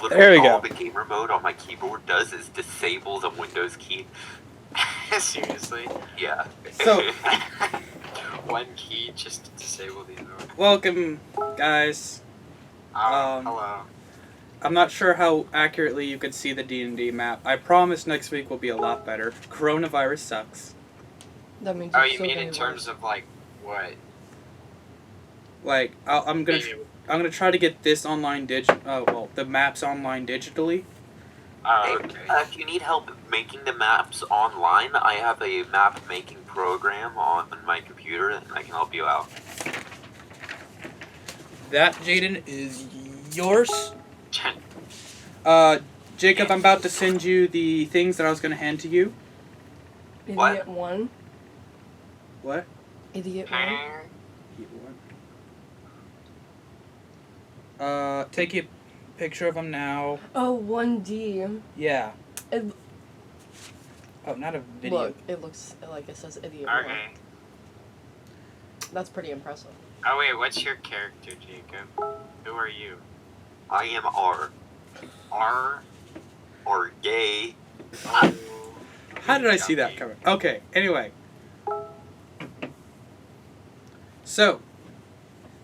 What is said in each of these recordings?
There we Literally, all go. the gamer mode on my keyboard does is disable the Windows key. Seriously? Yeah. So, One key just to disable the other one. welcome, guys. Hello. I'm not sure how accurately you could see the D&D map. I promise next week will be a lot better. Coronavirus sucks. That means Oh, it's you still mean gonna in be terms of like what? Like, I'm gonna try to get this online the maps online digitally. Oh, Hey, okay. if you need help making the maps online, I have a map making program on my computer and I can help you out. That, Jaden, is yours. Jacob, I'm about to send you the things that I was gonna hand to you. What? Idiot one. What? Idiot one. Take a picture of him now. Oh, 1D. Yeah. It, Oh, not a video. look, it looks like it says idiot Okay. one. That's pretty impressive. Oh wait, what's your character, Jacob? Who are you? I am R. R. Or gay. Oh. How did I see that coming? Okay, anyway. So,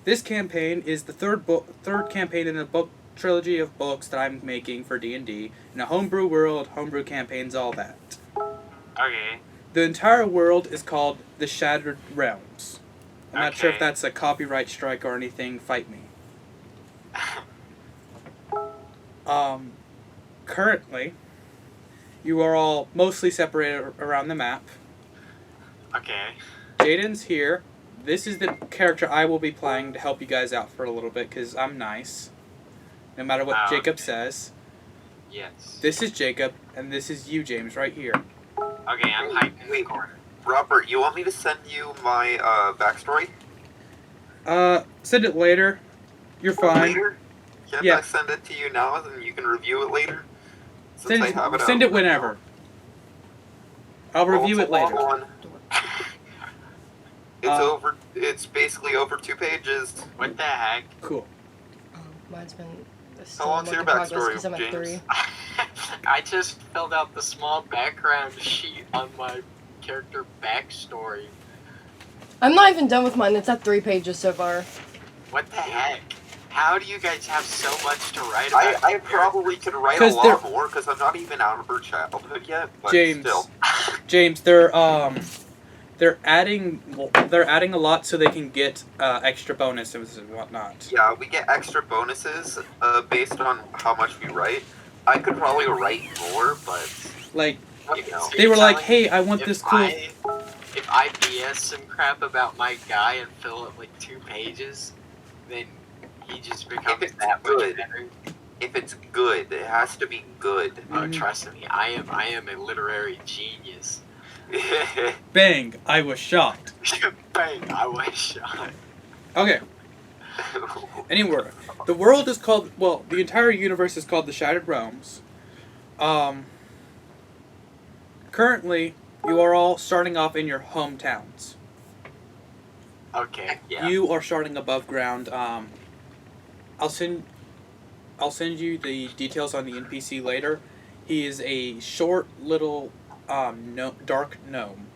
this campaign is the third campaign in a book trilogy of books that I'm making for D&D. In a homebrew world, homebrew campaigns, all that. Okay. The entire world is called The Shattered Realms. I'm not sure if Okay. that's a copyright strike or anything. Fight me. Currently, you are all mostly separated around the map. Okay. Jaden's here. This is the character I will be playing to help you guys out for a little bit, because I'm nice. No matter what Jacob says. Yes. This is Jacob, and this is you, James, right here. Okay, I'm hiding in the corner. Robert, you want me to send you my backstory? Send it later. You're fine. Later? Can't Yeah. I send it to you now and you can review it later? Since I have it Send out. it whenever. I'll review Well, it it's a long later. one. It's basically over 2 pages. What the heck? Cool. Mine's been How long's your backstory, because I'm at James? 3. I just filled out the small background sheet on my character backstory. I'm not even done with mine. It's at 3 pages so far. What the heck? How do you guys have so much to write about? I probably could write a 'Cause lot more because I'm not even out of her childhood yet. But James. still. James, they're adding a lot so they can get extra bonuses and whatnot. Yeah, we get extra bonuses based on how much we write. I could probably write more, but Like, you know. they were like, "Hey, I want this cool." If I BS some crap about my guy and fill up like 2 pages, then he just becomes it's that much good. better. If it's good, it has to be good. Oh, trust me, I am a literary genius. Bang! I was shocked. Bang! I was shot. Okay. Anyway, the world is called. Well, the entire universe is called the Shattered Realms. Currently, you are all starting off in your hometowns. Okay. Yeah. You are starting above ground. I'll send you the details on the NPC later. He is a short little dark gnome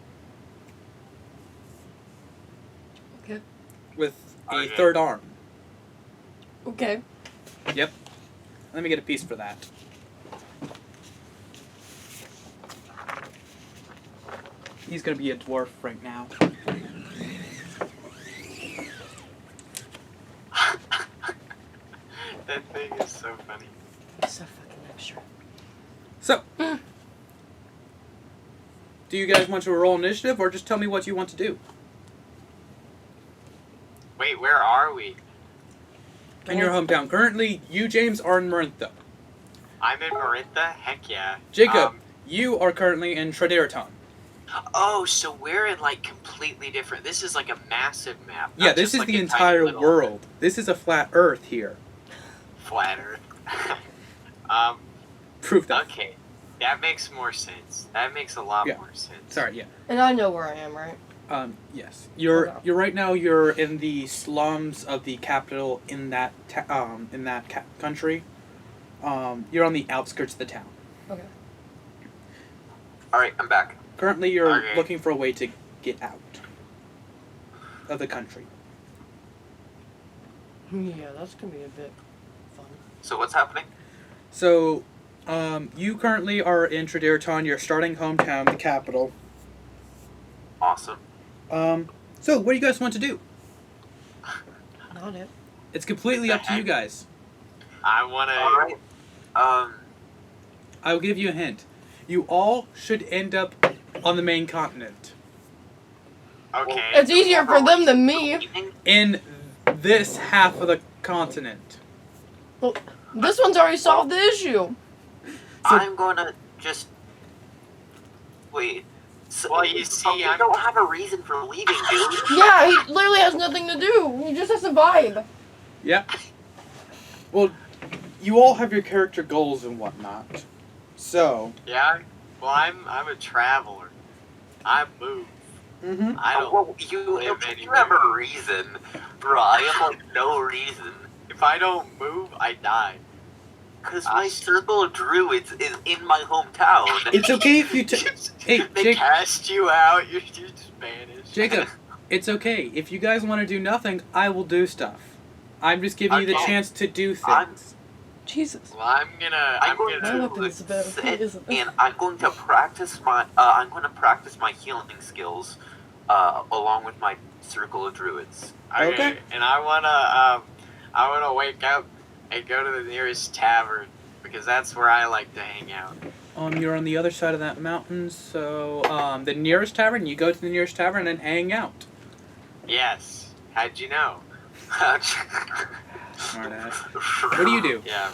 Okay. with a Okay. third arm. Okay. Yep. Let me get a piece for that. He's gonna be a dwarf right now. That thing is so funny. So fucking extra. So, do you guys want to roll initiative, or just tell me what you want to do? Wait, where are we? In your hometown. Currently, you, James, are in Marintha. I'm in Marintha? Heck yeah. Jacob, you are currently in Traderaton. Oh, so we're in like completely different. This is like a massive map. Yeah, not this just, is like, the a tiny entire little world. This is a flat Earth here. Flat Earth. Proof that. Okay. That makes more sense. That makes a lot Yeah. more sense. Sorry, yeah. And I know where I am, right? Yes. You're Okay. right now. You're in the slums of the capital in that country. You're on the outskirts of the town. Okay. All right, I'm back. Currently, you're Okay. looking for a way to get out of the country. Yeah, that's gonna be a bit fun. So what's happening? So, you currently are in Traderaton, your starting hometown, the capital. Awesome. So what do you guys want to do? Not it. It's completely up to you guys. I wanna. All right. I will give you a hint. You all should end up on the main continent. Okay. It's easier for them than me. In this half of the continent. This one's already solved the issue. I'm gonna just wait. So, Well, you see, we I'm- don't have a reason for leaving, do we? Yeah, he literally has nothing to do. He just has to vibe. Yep. Well, you all have your character goals and whatnot. So. Yeah. Well, I'm a traveler. I move. Mm-hmm. I don't. Well, you live have anywhere. a reason, bro. I have like no reason. If I don't move, I die. Cause my circle of druids is in my hometown. It's okay if you Hey, They Jake, cast you out. You're Spanish. Jacob, it's okay. If you guys want to do nothing, I will do stuff. I'm just giving you the Okay. chance to do I'm- things. Jesus. Well, I'm gonna. I'm going My weapon to is about sit isn't it? and I'm going to practice my healing skills, along with my circle of druids. Okay. And I wanna wake up and go to the nearest tavern because that's where I like to hang out. You're on the other side of that mountain, so the nearest tavern. You go to the nearest tavern and hang out. Yes. How'd you know? Smartass. What do you do? Yeah.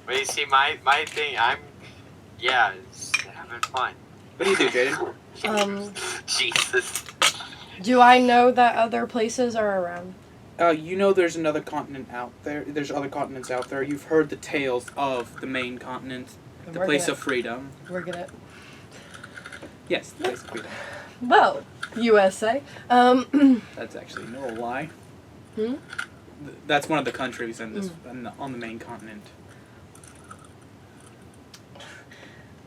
But you see, my thing, it's having fun. What do you do, Jaden? Jesus. Do I know that other places are around? You know there's another continent out there. There's other continents out there. You've heard the tales of the main continent, the We're place gonna- of freedom. We're gonna. Yes, the place of freedom. Well, USA. That's actually no lie. Hmm? That's one of the countries in this on the main continent.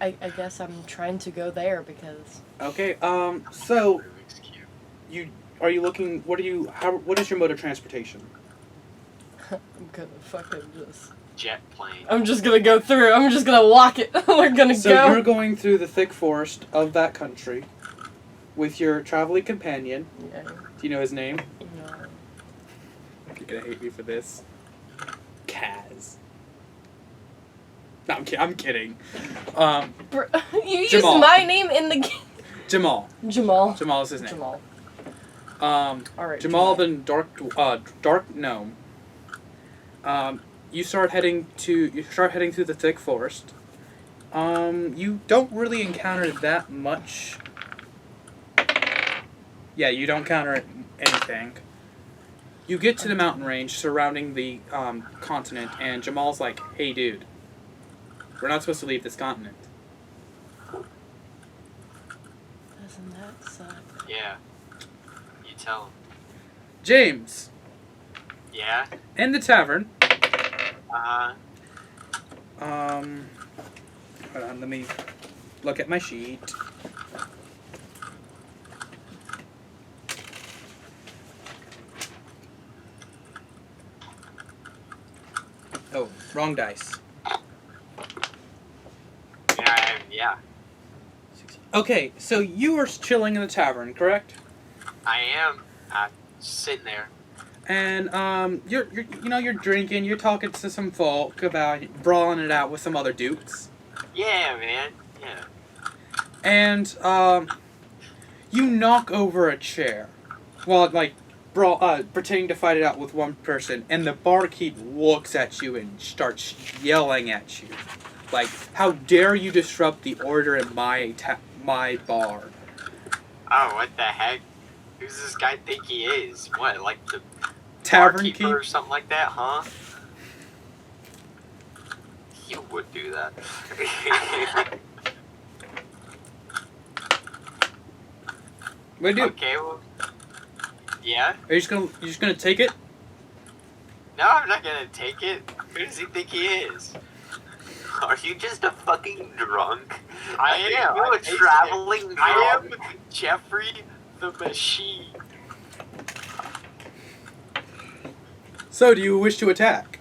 I guess I'm trying to go there because Okay. So Rubik's Cube. are you looking? What is your mode of transportation? I'm gonna fucking just. Jet plane. I'm just gonna go through. I'm just gonna walk it. We're gonna So go. you're going through the thick forest of that country with your traveling companion. Yeah, Do you know his name? no. You're gonna hate me for this. Kaz. No, I'm kidding. You used Jamal. my name in the game. Jamal. Jamal. Jamal is his name. Jamal. All right, Jamal Jamal. the dark gnome. You start heading through the thick forest. You don't really encounter that much. Yeah, you don't encounter anything. You get to the mountain range surrounding the continent, and Jamal's like, "Hey, dude, we're not supposed to leave this continent." Doesn't that suck? Yeah. You tell him. James, Yeah. in the tavern. Uh-huh. Hold on, let me look at my sheet. Oh, wrong dice. Yeah. Okay, so you were chilling in the tavern, correct? I am. Sitting there. And you're drinking, you're talking to some folk about brawling it out with some other dudes. Yeah, man. Yeah. And you knock over a chair while pretending to fight it out with one person, and the barkeep looks at you and starts yelling at you, like, "How dare you disrupt the order in my bar?" Oh, what the heck? Who's this guy think he is? What, like the Tavern barkeeper keep. or something like that, huh? You would do that. What do you do? Okay, well. Yeah? Are you just gonna take it? No, I'm not gonna take it. Who does he think he is? you just a fucking drunk? I am. You I'm a traveling drunk? I am Jeffrey the Machine. So, do you wish to attack?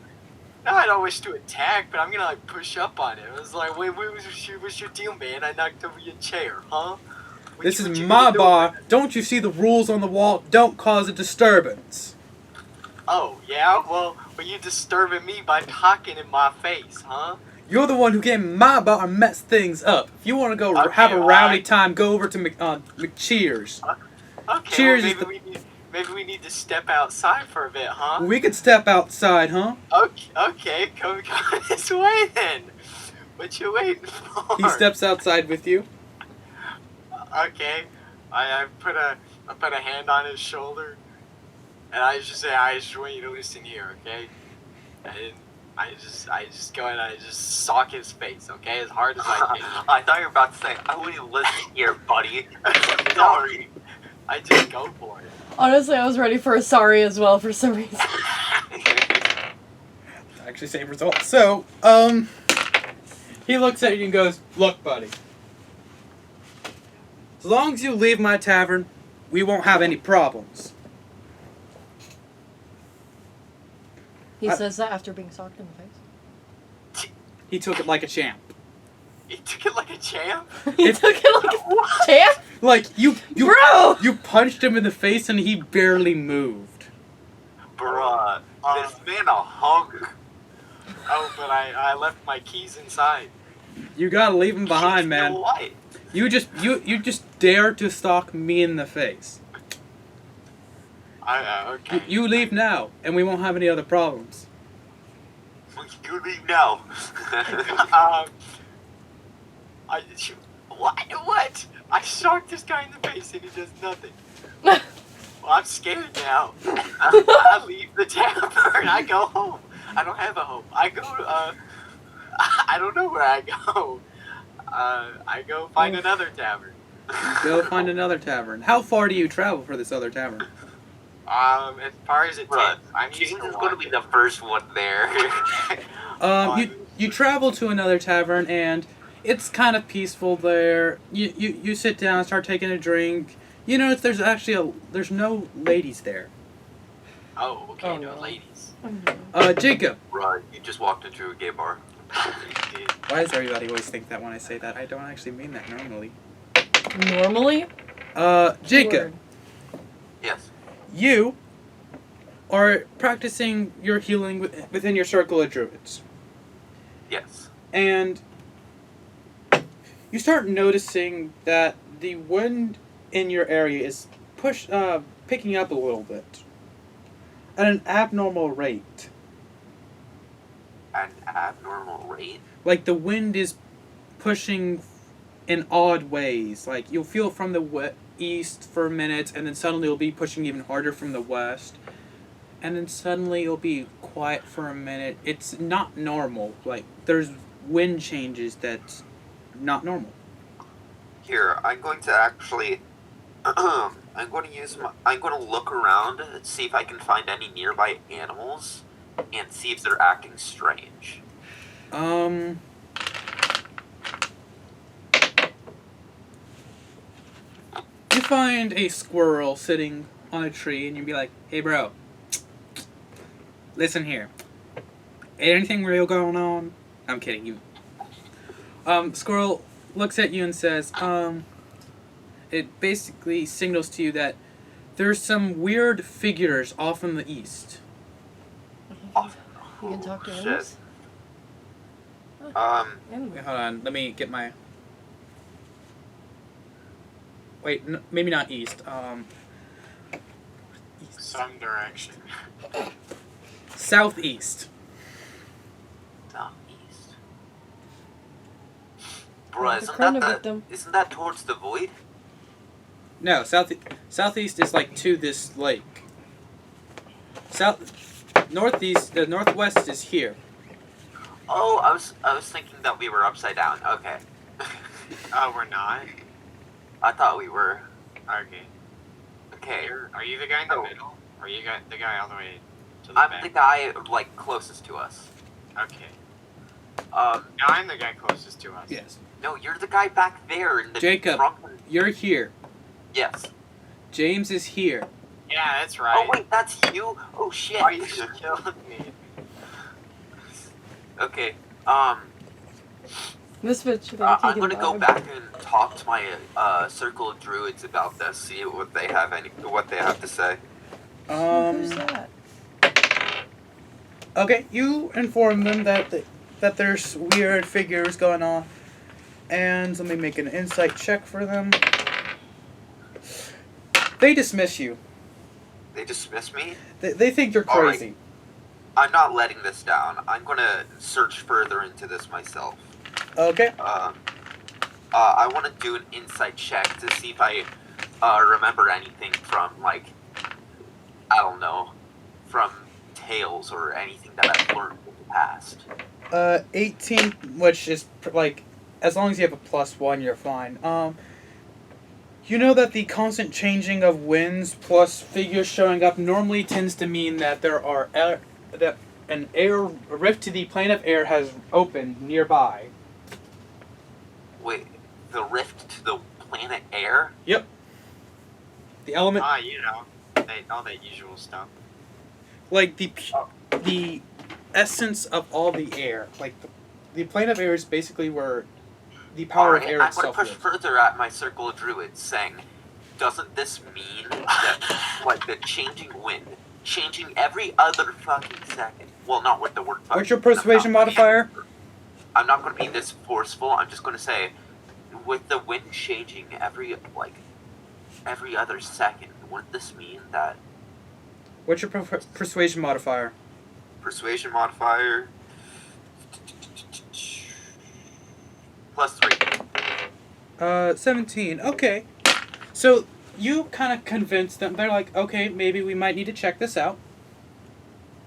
No, I don't wish to attack, but I'm gonna like push up on him. I was like, wait, what's your deal, man? I knocked over your chair, huh? This is What you my gonna do bar. with it? Don't you see the rules on the wall? Don't cause a disturbance. Oh, yeah? Well, you disturbing me by talking in my face, huh? You're the one who came in my bar and messed things up. If you want to go Okay, have a rowdy alright. time, go over to McCheers. Okay, Cheers well, is the- maybe we need to step outside for a bit, huh? We could step outside, huh? Okay, come this way then. What you waiting for? He steps outside with you. Okay, I put a hand on his shoulder, and I just say, I just want you to listen here, okay? And I just go and I just sock his face, okay, as hard as I can. I thought you were about to say, I wouldn't listen here, buddy. Sorry. I just go for it. Honestly, I was ready for a sorry as well for some reason. Actually, same result. So, he looks at you and goes, "Look, buddy. As long as you leave my tavern, we won't have any problems." He I- says that after being socked in the face. He took it like a champ. He took it like a champ. He took it like a champ? Like, you Bro! you punched him in the face and he barely moved. Bruh, this man a hunk. Oh, but I left my keys inside. You gotta leave him behind, man. What? You just dare to stalk me in the face. Okay. You leave now, and we won't have any other problems. You leave now. What? I shocked this guy in the face and he does nothing. Well, I'm scared now. I leave the tavern. I go home. I don't have a home. I go. I don't know where I go. I go find another tavern. Go find another tavern. How far do you travel for this other tavern? As far as it Bruh, takes. I'm James used to is going to be walking. the first one there. You travel to another tavern and it's kind of peaceful there. You sit down, start taking a drink. You notice there's no ladies there. Oh, okay, Oh, no no. ladies. Jacob. Right, you just walked into a gay bar. Why does everybody always think that when I say that? I don't actually mean that normally. Normally? Jacob, Word. Yes. you are practicing your healing within your circle of druids. Yes. And you start noticing that the wind in your area is picking up a little bit at an abnormal rate. An abnormal rate? Like the wind is pushing in odd ways. Like you'll feel it from the east for a minute, and then suddenly it'll be pushing even harder from the west. And then suddenly it'll be quiet for a minute. It's not normal. Like there's wind changes that's not normal. Here, I'm going to actually. I'm going to look around and see if I can find any nearby animals and see if they're acting strange. You find a squirrel sitting on a tree, and you'd be like, "Hey, bro, listen here. Anything real going on?" I'm kidding you. Squirrel looks at you and says, it basically signals to you that there's some weird figures off in the east. You can talk to Shit. animals? Wait, hold on. Let me get my. Wait, maybe not east. East. Some direction. Southeast. Southeast. The Bruh, isn't corona that victim. isn't that towards the void? No, southeast is like to this lake. Northeast, the northwest is here. Oh, I was thinking that we were upside down. Okay. Oh, we're not? I thought we were. Okay. Okay. Are you the guy in the Oh. middle? Or are you the guy all the way to the I'm back? the guy like closest to us. Okay. Um, No, I'm the guy closest to us. Yes. no, you're the guy back there in the Jacob. trunk. You're here. Yes. James is here. Yeah, that's right. Oh wait, that's you. Oh shit. Why you killing me? Okay. This bitch. I'm gonna go back and talk to my circle of druids about this. See what they have to say. Who's that? Okay, you inform them that there's weird figures going on, and let me make an insight check for them. They dismiss you. They dismiss me. They think you're All right. crazy. I'm not letting this down. I'm gonna search further into this myself. Okay. I want to do an insight check to see if I remember anything from, like, I don't know, from tales or anything that I've learned in the past. 18, which is like, as long as you have a +1, you're fine. You know that the constant changing of winds plus figures showing up normally tends to mean that there are that a rift to the plane of air has opened nearby. Wait, the rift to the planet air? Yep. The element, You know, all that usual stuff. like the essence of all the air, like the plane of air is basically where the power of Alright, air I'm gonna itself push lives. further at my circle of druids, saying, doesn't this mean that, like, the changing wind, changing every other fucking second? Well, not with the word fucking. What's your persuasion modifier? I'm not gonna be this forceful. I'm just gonna say, with the wind changing every other second, wouldn't this mean that What's your persuasion modifier? persuasion modifier +3? 17. Okay. So you kind of convince them. They're like, okay, maybe we might need to check this out.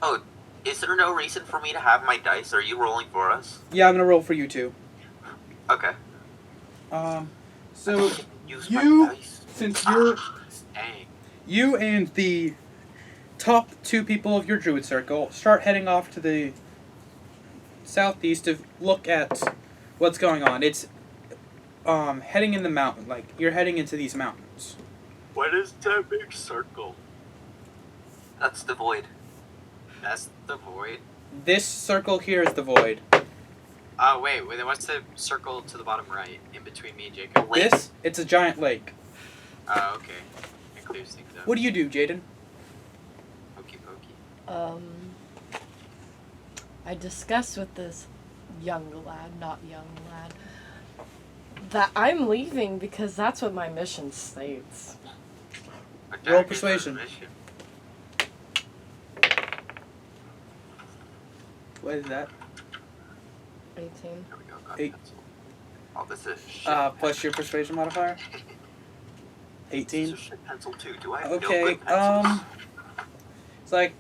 Oh, is there no reason for me to have my dice? Are you rolling for us? Yeah, I'm gonna roll for you too. Okay. So Use you- my dice. since you're Dang. you and the top 2 people of your druid circle start heading off to the southeast to look at what's going on. It's heading in the mountain. Like you're heading into these mountains. What is that big circle? That's the void. That's the void. This circle here is the void. Oh, wait, what's the circle to the bottom right, in between me and Jacob? Lake. This, it's a giant lake. Oh, okay. That clears things up. What do you do, Jaden? Pokey pokey. I discussed with this young lad, that I'm leaving because that's what my mission states. Roll persuasion. What is that? 18. There we go. Got 8. pencil. Oh, this is shit. Plus your persuasion modifier? This 18. is shit pencil too. Do I have Okay, no good pencils? it's like,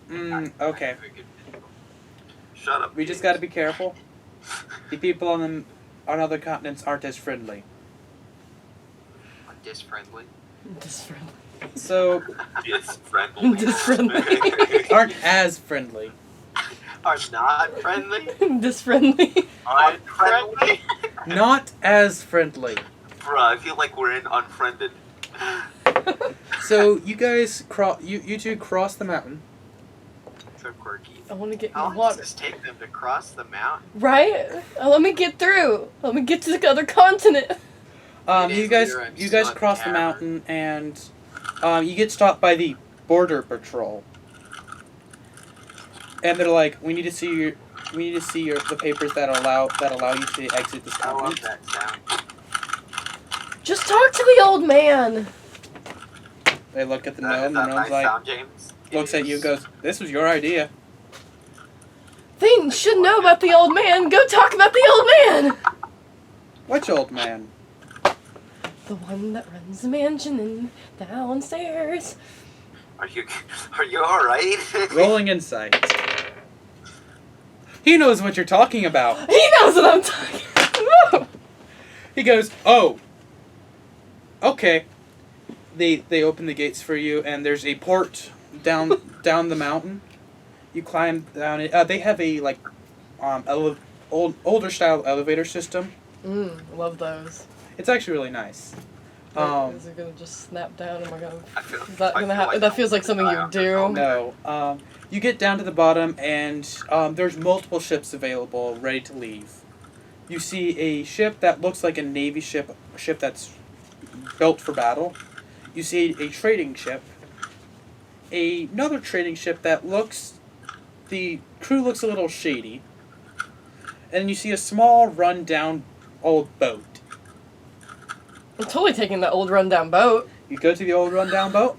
okay. Shut up. We just gotta be careful. The people on other continents aren't as friendly. Disfriendly. Disfriendly. So, It's friendly. Disfriendly. aren't as friendly. Are not friendly? Disfriendly. Unfriendly? Not as friendly. Bruh, I feel like we're in unfriended. So, you guys, you two cross the mountain. So quirky. I want to get How in the long does water. this take them to cross the mountain? Right? Let me get through. Let me get to the other continent. You guys, later, I'm you still guys at the cross the tavern. mountain, and you get stopped by the border patrol. And they're like, we need to see the papers that allow you to exit this I love continent. that sound. Just talk to the old man. They look at the Is gnome. The that gnome's nice like, sound, James? looks at you, goes, "This was your idea." They should know about the old man. Go talk about the old man. Which old man? The one that runs the mansion and downstairs. Are you all right? Rolling insight. He knows what you're talking about. He knows what I'm talking about. He goes, "Oh, okay." They open the gates for you, and there's a port down the mountain. You climb down it. They have a older style elevator system. Love those. It's actually really nice. Is it gonna just snap down? Am I gonna? I feel, Is that I gonna feel happen? like That feels like something you do. No. You get down to the bottom, and there's multiple ships available, ready to leave. You see a ship that looks like a Navy ship, a ship that's built for battle. You see a trading ship. Another trading ship that looks... The crew looks a little shady. And you see a small, run-down old boat. I'm totally taking that old rundown boat. You go to the old run-down boat?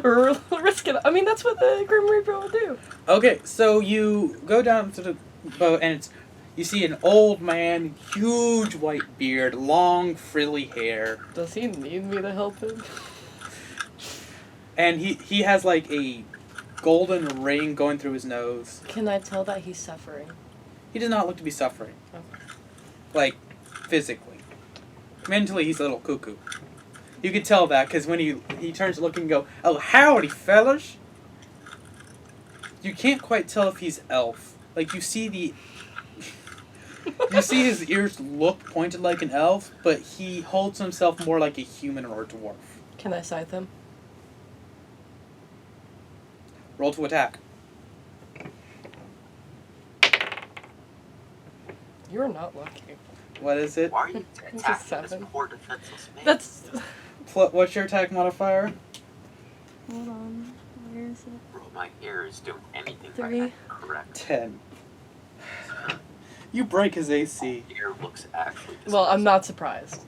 Risk it. I mean, that's what the Grim Reaper will do. Okay, so you go down to the boat, and you see an old man, huge white beard, long, frilly hair. Does he need me to help him? And he has like a golden ring going through his nose. Can I tell that he's suffering? He does not look to be suffering. Okay. Like, physically. Mentally, he's a little cuckoo. You can tell that, because when he turns to look and go, "Oh, howdy, fellas!" You can't quite tell if he's elf. Like, you see his ears look pointed like an elf, but he holds himself more like a human or a dwarf. Can I scythe him? Roll to attack. You're not lucky. What is it? Why are you It's a attacking this 7. poor defenseless man? That's. What's your attack modifier? Hold on. Where is it? Bro, my ear is doing anything 3. but correct. 10. You break his AC. Your ear looks actually Well, I'm not surprised.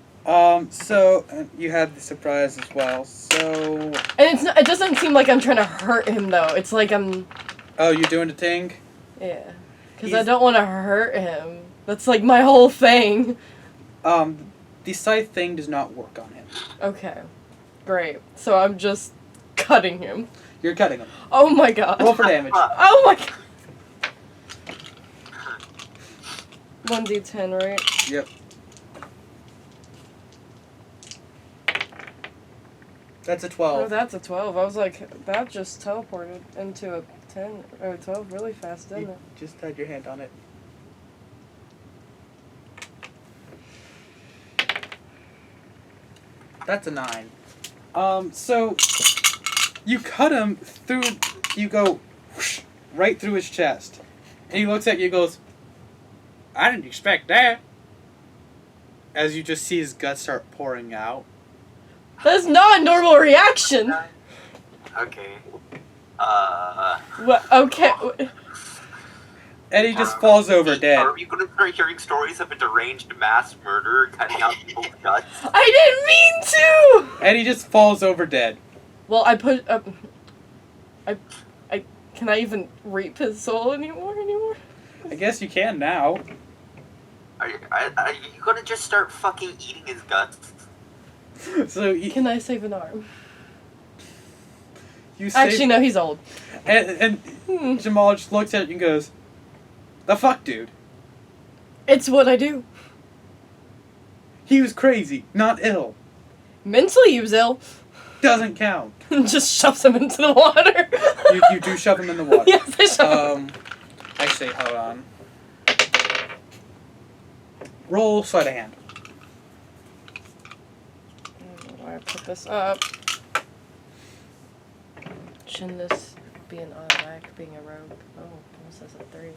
So you had the surprise as well. So, And it doesn't seem like I'm trying to hurt him though. It's like I'm. oh, you're doing the thing? Yeah. Because I don't want to hurt him. That's like my whole thing. The scythe thing does not work on him. Okay. Great. So I'm just cutting him. You're cutting him. Oh my god. Roll for damage. Oh my god. 1d10, right? Yep. That's a 12. Oh, that's a 12. I was like, that just teleported into a 10 or a 12 really fast, didn't You it? just had your hand on it. That's a 9. So you cut him through. You go whoosh, right through his chest, and he looks at you and goes, "I didn't expect that." As you just see his guts start pouring out. That's not a normal reaction. Okay. What? Okay. And he just falls over dead. Are you gonna start hearing stories of a deranged mass murderer cutting out people's guts? I didn't mean to. And he just falls over dead. Well, I can I even reap his soul anymore? I guess you can now. Are you gonna just start fucking eating his guts? So you, Can I save an arm? you say, Actually, no, he's old. and Jamal just looks at you and goes, "The fuck, dude? It's what I do. He was crazy, not ill. Mentally, he was ill. Doesn't count." Just shoves him into the water. You do shove him in the water. Yes, I shove him. Actually, hold on. Roll sleight of hand. Where do I put this up? Shouldn't this be an automatic being a rogue? Oh, this is a 3.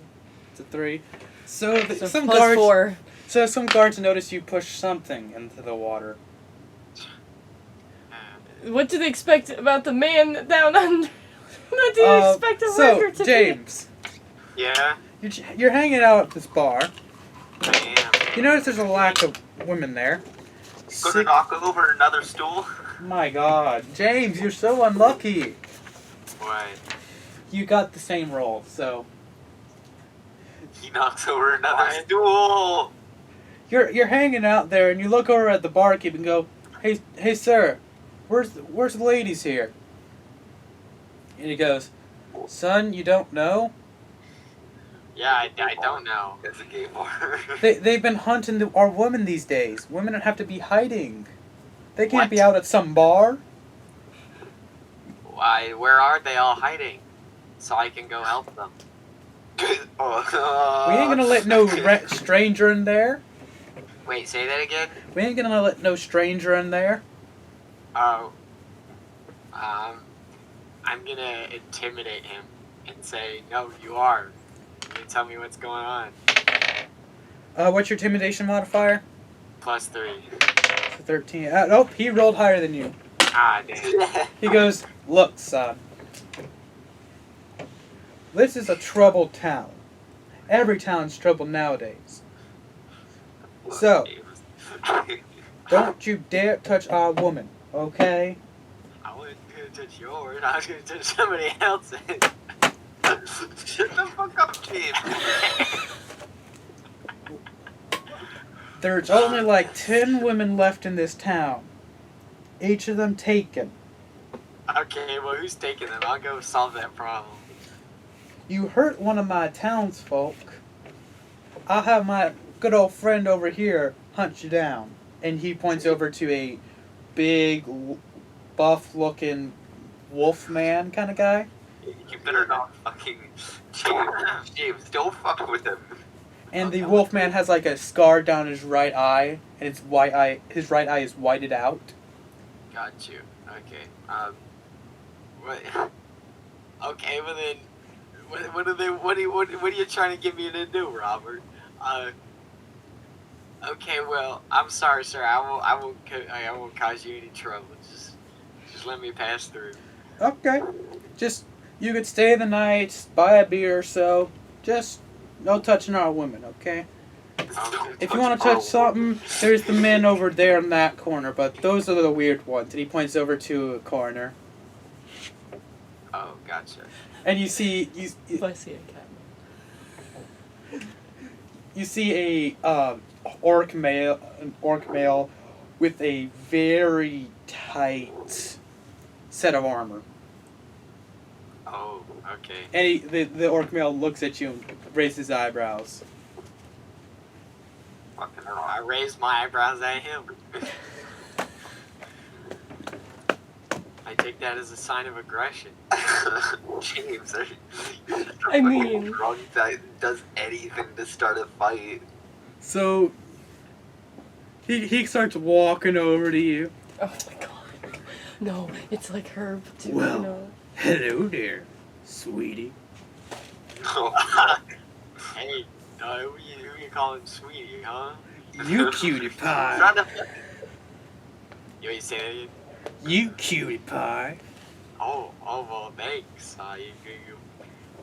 It's a 3. So, So some plus guards. 4. So some guards notice you push something into the water. What do they expect about the man down under? What do you expect a So worker to James, Yeah, you're hanging out at this bar. I am. You notice there's a lack of women there. Gonna knock over another stool? My God, James, you're so unlucky. What? You got the same roll, so He knocks over another stool! you're hanging out there, and you look over at the barkeep and go, "Hey, sir, where's the ladies here?" And he goes, "Son, you don't know? Yeah, I don't know. It's a gay bar. They've been hunting our women these days. Women have to be hiding. They can't What? be out at some bar." Why? Where are they all hiding? So I can go help them. Oh, We ain't gonna let no stranger in there. Wait, say that again? We ain't gonna let no stranger in there. Oh. I'm gonna intimidate him and say, no, you are. You tell me what's going on. What's your intimidation modifier? +3. 13. Nope, he rolled higher than you. Ah, damn. He goes, look, son. This is a troubled town. Every town's troubled nowadays. So, don't you dare touch our woman, okay? I wasn't gonna touch yours. I was gonna touch somebody else's. Shut the fuck up, James. There's only like 10 women left in this town. Each of them taken. Okay, well, who's taking them? I'll go solve that problem. You hurt one of my townsfolk. I'll have my good old friend over here hunt you down. And he points over to a big, buff-looking wolf man kind of guy. You better not fucking... James, don't fuck with him. And the wolf man has like a scar down his right eye, and his right eye is whited out. Got you. Okay. What? Okay, well then, what are you trying to get me to do, Robert? Okay, well, I'm sorry, sir. I won't cause you any trouble. Just let me pass through. Okay. Just, you could stay the night, buy a beer or so. Just, no touching our women, okay? If you want to touch something, there's the men over there in that corner, but those are the weird ones. And he points over to a corner. Oh, gotcha. And you see, If I see a cat. you see a orc male with a very tight set of armor. Oh, okay. And the orc male looks at you and raises his eyebrows. Fucking I raised my eyebrows at him. I take that as a sign of aggression. James, I mean- drunk that does anything to start a fight. So he starts walking over to you. Oh my god. No, it's like Herb too, Well. you know. Hello there, sweetie. Hey, who you calling sweetie, huh? You cutie pie. Trying to You ain't say that again? You cutie pie. Oh, well, thanks. You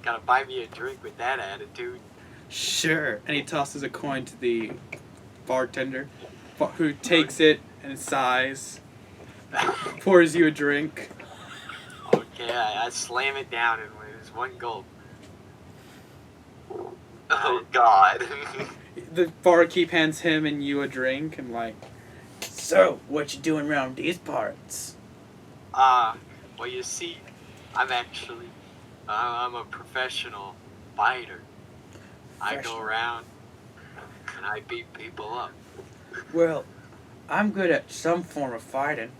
gotta buy me a drink with that attitude. Sure. And he tosses a coin to the bartender, who takes it and sighs, pours you a drink. Okay, I slam it down and it's one gulp. Oh God. The barkeep hands him and you a drink and like, so what you doing around these parts? Well, you see, I'm actually, I'm a professional fighter. I go around and I beat people up. Well, I'm good at some form of fighting.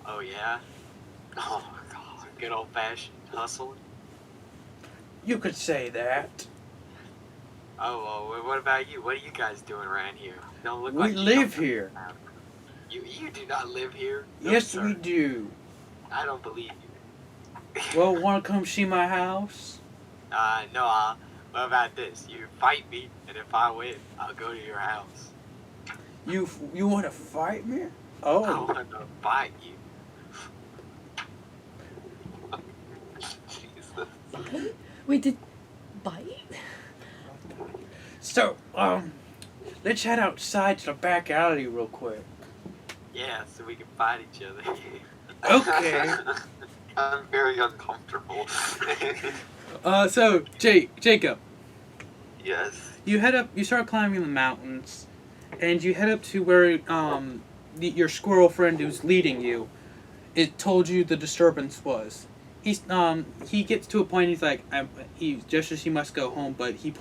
Oh yeah? Oh god, good old fashioned hustling. You could say that. Oh well, what about you? What are you guys doing around here? Don't look We like you live come- here. You do not live here. No, Yes, sir. we do. I don't believe you. Well, wanna come see my house? No. What about this? You fight me, and if I win, I'll go to your house. You wanna fight me? I Oh, want to fight you. Jesus. We did bite? so let's head outside to the back alley real quick. Yeah, so we can fight each other. Okay. I'm very uncomfortable. So Jacob, Yes. you start climbing the mountains, and you head up to where your squirrel friend who's leading you, it told you the disturbance was. He gets to a point. He's like, he gestures he must go home, but he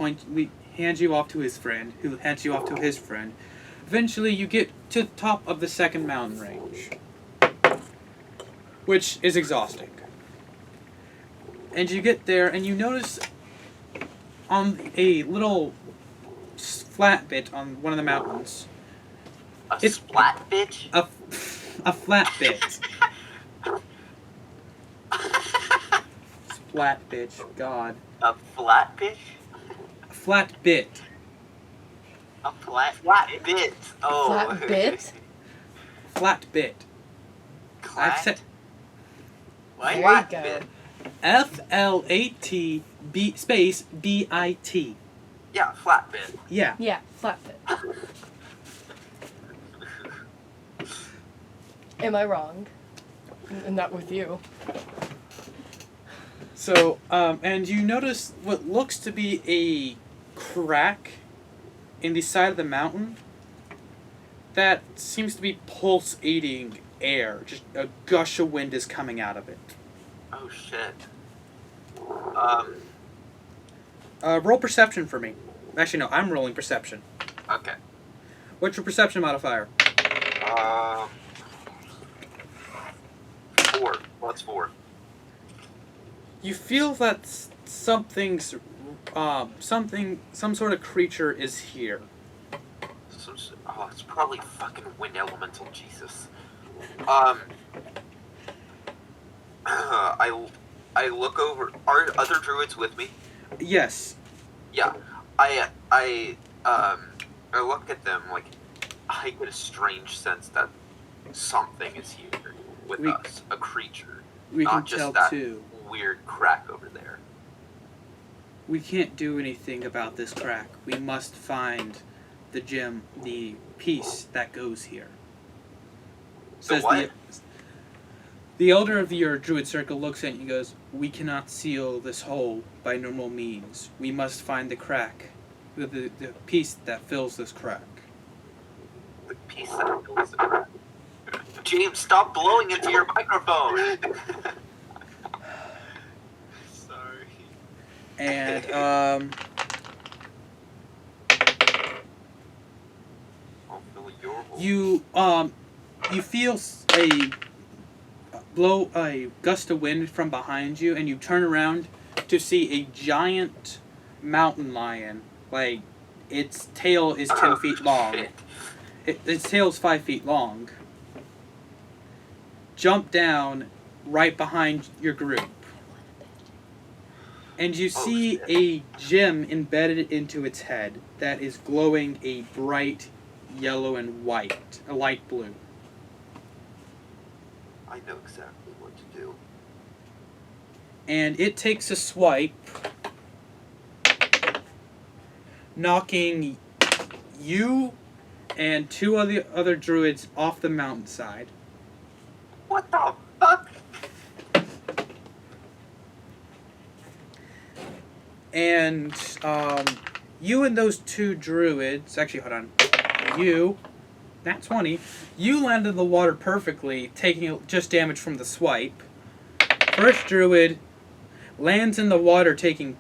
hands you off to his friend, who hands you off to his friend. Eventually, you get to the top of the second mountain range, which is exhausting. And you get there, and you notice on a little flat bit on one of the mountains. A It's- splat bitch? A flat bit. Splat bitch. God. A flat bitch? A flat bit. A flat bit. Oh. Flat bit? Flat bit. I've Clat? said What? There you Flat go. bit. FLAT space BIT. Yeah, flat bit. Yeah. Yeah, flat bit. Am I wrong? Not with you. So, and you notice what looks to be a crack in the side of the mountain that seems to be pulsating air. Just a gush of wind is coming out of it. Oh shit. Roll perception for me. Actually, no, I'm rolling perception. Okay. What's your perception modifier? 4. What's 4? You feel that some sort of creature is here. Oh, it's probably fucking wind elemental, Jesus. I look over. Are other druids with me? Yes. Yeah. I look at them like I get a strange sense that something is here with us, a creature, We not can just tell that too. weird crack over there. We can't do anything about this crack. We must find the gem, the piece that goes here. So what? The elder of your druid circle looks at you and goes, "We cannot seal this hole by normal means. We must find the crack, the piece that fills this crack." The piece that fills the crack. James, stop blowing into your microphone. Sorry. And I'll fill your hole. you feel a gust of wind from behind you, and you turn around to see a giant mountain lion. Like, its tail is 10 feet long. Shit. Its tail is 5 feet long. Jump down right behind your group. And you see shit. a gem embedded into its head that is glowing a bright yellow and white, a light blue. I know exactly what to do. And it takes a swipe, knocking you and 2 other druids off the mountainside. What the fuck? And you and those 2 druids, actually, hold on. Nat 20, you landed in the water perfectly, taking just damage from the swipe. First druid lands in the water, taking